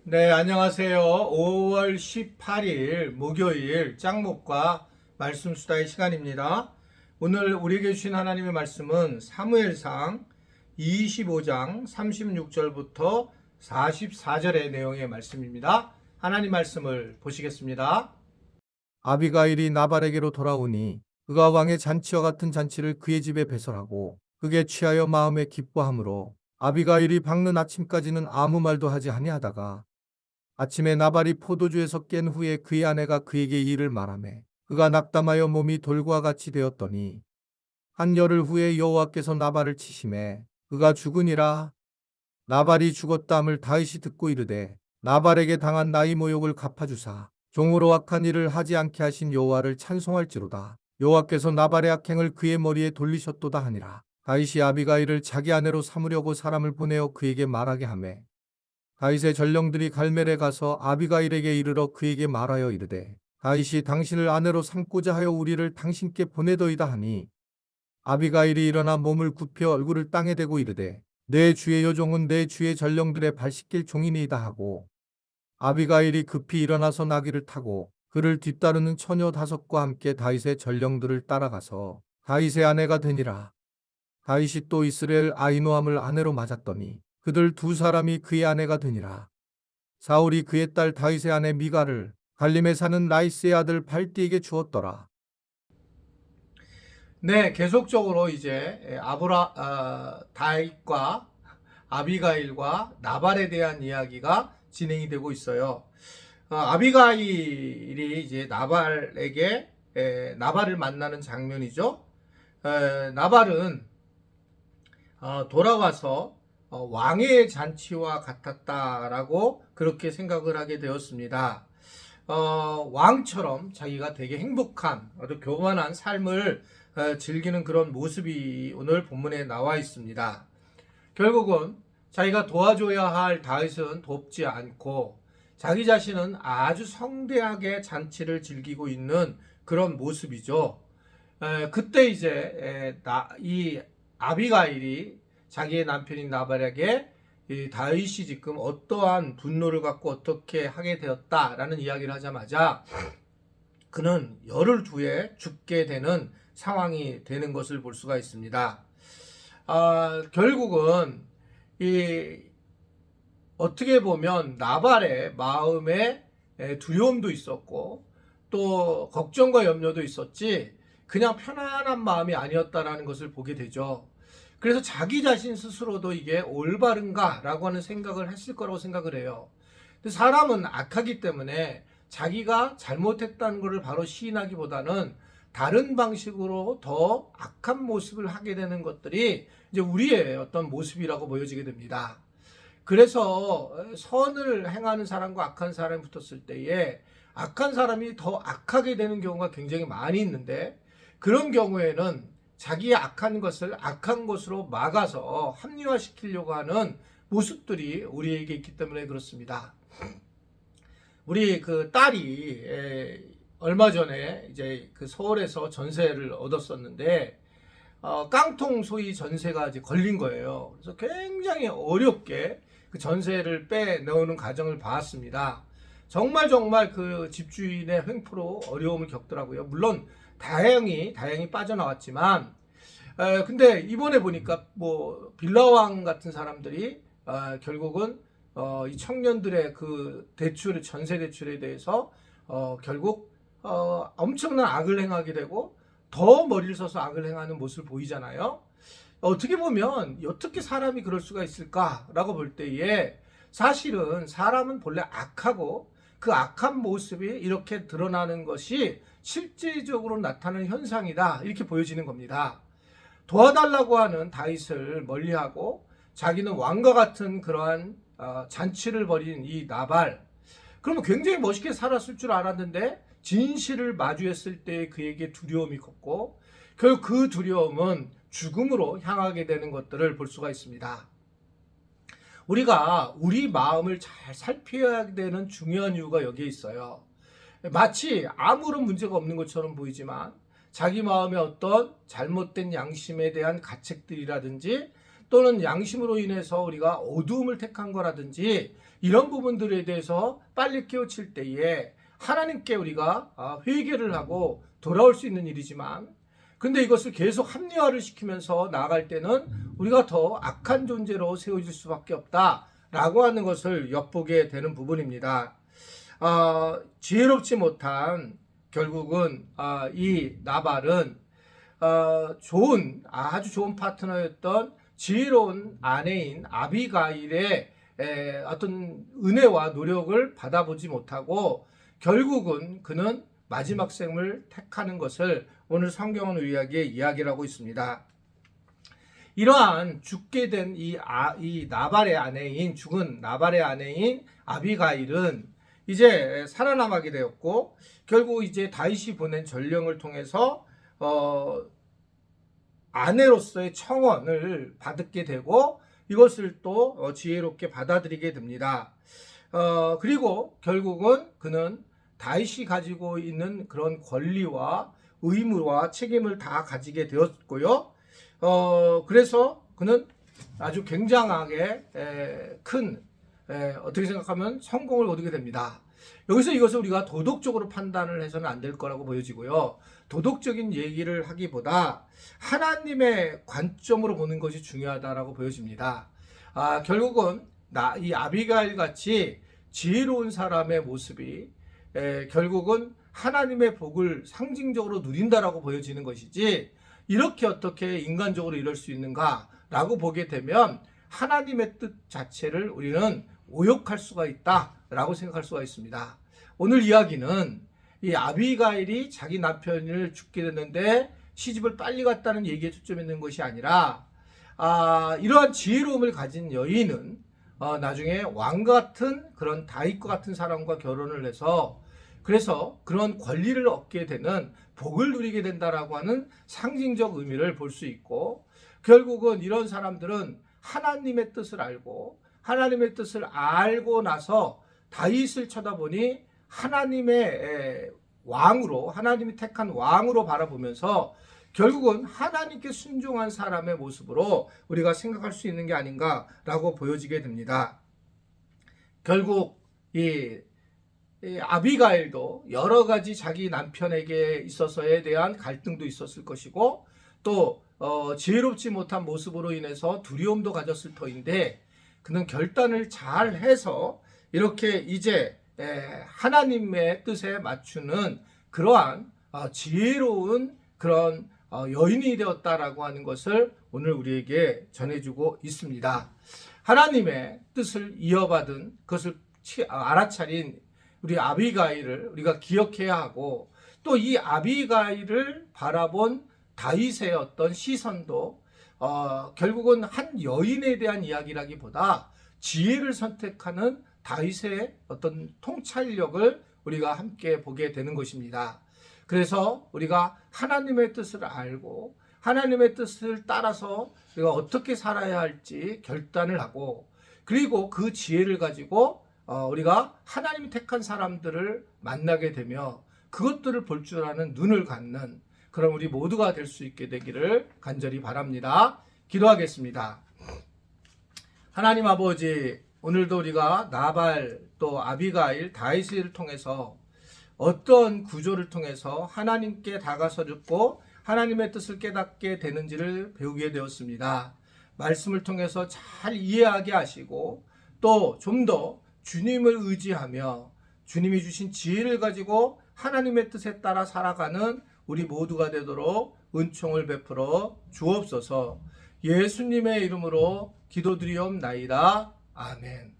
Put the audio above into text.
네, 안녕하세요. 5월 18일 목요일 짱목과 말씀 수다의 시간입니다. 오늘 우리에게 주신 하나님의 말씀은 사무엘상 25장 36절부터 44절의 내용의 말씀입니다. 하나님 말씀을 보시겠습니다. 아비가일이 나발에게로 돌아오니 그가 왕의 잔치와 같은 잔치를 그의 집에 배설하고 그게 취하여 마음에 기뻐하므로 아비가일이 밝는 아침까지는 아무 말도 하지 아니하다가 아침에 나발이 포도주에서 깬 후에 그의 아내가 그에게 이 일을 말하매 그가 낙담하여 몸이 돌과 같이 되었더니 한 열흘 후에 여호와께서 나발을 치심에 그가 죽으니라. 나발이 죽었다함을 다윗이 듣고 이르되 나발에게 당한 나의 모욕을 갚아주사 종으로 악한 일을 하지 않게 하신 여호와를 찬송할지로다. 여호와께서 나발의 악행을 그의 머리에 돌리셨도다 하니라. 다윗이 아비가일을 자기 아내로 삼으려고 사람을 보내어 그에게 말하게 하매 다윗의 전령들이 갈멜에 가서 아비가일에게 이르러 그에게 말하여 이르되 다윗이 당신을 아내로 삼고자 하여 우리를 당신께 보내더이다 하니 아비가일이 일어나 몸을 굽혀 얼굴을 땅에 대고 이르되 내 주의 여종은 내 주의 전령들의 발 씻길 종이니이다 하고 아비가일이 급히 일어나서 나귀를 타고 그를 뒤따르는 처녀 5과 함께 다윗의 전령들을 따라가서 다윗의 아내가 되니라. 다윗이 또 이스라엘 아히노함을 아내로 맞았더니 그들 2사람이 그의 아내가 되니라. 사울이 그의 딸 다윗의 아내 미가를 갈림에 사는 라이스의 아들 발디에게 주었더라. 네, 계속적으로 이제 다윗과 아비가일과 나발에 대한 이야기가 진행이 되고 있어요. 아비가일이 이제 나발을 만나는 장면이죠. 나발은 돌아와서 왕의 잔치와 같았다라고 그렇게 생각을 하게 되었습니다. 왕처럼 자기가 되게 행복한 아주 교만한 삶을 즐기는 그런 모습이 오늘 본문에 나와 있습니다. 결국은 자기가 도와줘야 할 다윗은 돕지 않고 자기 자신은 아주 성대하게 잔치를 즐기고 있는 그런 모습이죠. 그때 이제 이 아비가일이 자기의 남편인 나발에게 이 다윗이 지금 어떠한 분노를 갖고 어떻게 하게 되었다라는 이야기를 하자마자 그는 열흘 후에 죽게 되는 상황이 되는 것을 볼 수가 있습니다. 결국은 이 어떻게 보면 나발의 마음에 두려움도 있었고 또 걱정과 염려도 있었지 그냥 편안한 마음이 아니었다라는 것을 보게 되죠. 그래서 자기 자신 스스로도 이게 올바른가라고 하는 생각을 했을 거라고 생각을 해요. 근데 사람은 악하기 때문에 자기가 잘못했다는 것을 바로 시인하기보다는 다른 방식으로 더 악한 모습을 하게 되는 것들이 이제 우리의 어떤 모습이라고 보여지게 됩니다. 그래서 선을 행하는 사람과 악한 사람이 붙었을 때에 악한 사람이 더 악하게 되는 경우가 굉장히 많이 있는데 그런 경우에는 자기의 악한 것을 악한 것으로 막아서 합리화시키려고 하는 모습들이 우리에게 있기 때문에 그렇습니다. 우리 그 딸이 얼마 전에 이제 그 서울에서 전세를 얻었었는데 깡통 소위 전세가 이제 걸린 거예요. 그래서 굉장히 어렵게 그 전세를 빼놓는 과정을 봤습니다. 정말 그 집주인의 횡포로 어려움을 겪더라고요. 물론 다행히 빠져나왔지만 근데 이번에 보니까 뭐 빌라왕 같은 사람들이 결국은 이 청년들의 그 대출 전세 대출에 대해서 결국 엄청난 악을 행하게 되고 더 머리를 써서 악을 행하는 모습을 보이잖아요. 어떻게 보면 어떻게 사람이 그럴 수가 있을까라고 볼 때에 사실은 사람은 본래 악하고 그 악한 모습이 이렇게 드러나는 것이 실질적으로 나타나는 현상이다 이렇게 보여지는 겁니다. 도와달라고 하는 다윗을 멀리하고 자기는 왕과 같은 그러한 잔치를 벌인 이 나발, 그러면 굉장히 멋있게 살았을 줄 알았는데 진실을 마주했을 때 그에게 두려움이 컸고 결국 그 두려움은 죽음으로 향하게 되는 것들을 볼 수가 있습니다. 우리가 우리 마음을 잘 살펴야 되는 중요한 이유가 여기에 있어요. 마치 아무런 문제가 없는 것처럼 보이지만 자기 마음의 어떤 잘못된 양심에 대한 가책들이라든지 또는 양심으로 인해서 우리가 어두움을 택한 거라든지 이런 부분들에 대해서 빨리 깨우칠 때에 하나님께 우리가 회개를 하고 돌아올 수 있는 일이지만, 근데 이것을 계속 합리화를 시키면서 나아갈 때는 우리가 더 악한 존재로 세워질 수밖에 없다라고 하는 것을 엿보게 되는 부분입니다. 지혜롭지 못한 결국은 이 나발은 아주 좋은 파트너였던 지혜로운 아내인 아비가일의 어떤 은혜와 노력을 받아보지 못하고 결국은 그는 마지막 생을 택하는 것을 오늘 성경은 우리에게 이야기를 하고 있습니다. 이러한 죽게 된 이 죽은 나발의 아내인 아비가일은 이제 살아남게 되었고, 결국 이제 다윗이 보낸 전령을 통해서 아내로서의 청원을 받게 되고 이것을 또 지혜롭게 받아들이게 됩니다. 그리고 결국은 그는 다윗이 가지고 있는 그런 권리와 의무와 책임을 다 가지게 되었고요. 그래서 그는 아주 굉장하게 큰 어떻게 생각하면 성공을 거두게 됩니다. 여기서 이것을 우리가 도덕적으로 판단을 해서는 안 될 거라고 보여지고요. 도덕적인 얘기를 하기보다 하나님의 관점으로 보는 것이 중요하다라고 보여집니다. 결국은 이 아비가일 같이 지혜로운 사람의 모습이 결국은 하나님의 복을 상징적으로 누린다라고 보여지는 것이지, 이렇게 어떻게 인간적으로 이럴 수 있는가라고 보게 되면 하나님의 뜻 자체를 우리는 오역할 수가 있다라고 생각할 수가 있습니다. 오늘 이야기는 이 아비가일이 자기 남편을 죽게 됐는데 시집을 빨리 갔다는 얘기에 초점이 있는 것이 아니라, 이러한 지혜로움을 가진 여인은 나중에 왕 같은 그런 다윗과 같은 사람과 결혼을 해서 그래서 그런 권리를 얻게 되는 복을 누리게 된다라고 하는 상징적 의미를 볼 수 있고, 결국은 이런 사람들은 하나님의 뜻을 알고 나서 다윗을 쳐다보니 하나님의 왕으로, 하나님이 택한 왕으로 바라보면서 결국은 하나님께 순종한 사람의 모습으로 우리가 생각할 수 있는 게 아닌가라고 보여지게 됩니다. 결국 이 아비가일도 여러 가지 자기 남편에게 있어서에 대한 갈등도 있었을 것이고, 또 지혜롭지 못한 모습으로 인해서 두려움도 가졌을 터인데, 그는 결단을 잘 해서 이렇게 이제 하나님의 뜻에 맞추는 그러한 지혜로운 그런 여인이 되었다라고 하는 것을 오늘 우리에게 전해주고 있습니다. 하나님의 뜻을 이어받은 그것을 알아차린 우리 아비가일을 우리가 기억해야 하고, 또 이 아비가일을 바라본 다윗의 어떤 시선도 결국은 한 여인에 대한 이야기라기보다 지혜를 선택하는 다윗의 어떤 통찰력을 우리가 함께 보게 되는 것입니다. 그래서 우리가 하나님의 뜻을 알고 하나님의 뜻을 따라서 우리가 어떻게 살아야 할지 결단을 하고, 그리고 그 지혜를 가지고 우리가 하나님이 택한 사람들을 만나게 되며 그것들을 볼 줄 아는 눈을 갖는 그런 우리 모두가 될 수 있게 되기를 간절히 바랍니다. 기도하겠습니다. 하나님 아버지, 오늘도 우리가 나발 또 아비가일 다윗을 통해서 어떤 구조를 통해서 하나님께 다가서고 하나님의 뜻을 깨닫게 되는지를 배우게 되었습니다. 말씀을 통해서 잘 이해하게 하시고 또 좀 더 주님을 의지하며 주님이 주신 지혜를 가지고 하나님의 뜻에 따라 살아가는 우리 모두가 되도록 은총을 베풀어 주옵소서. 예수님의 이름으로 기도드리옵나이다. 아멘.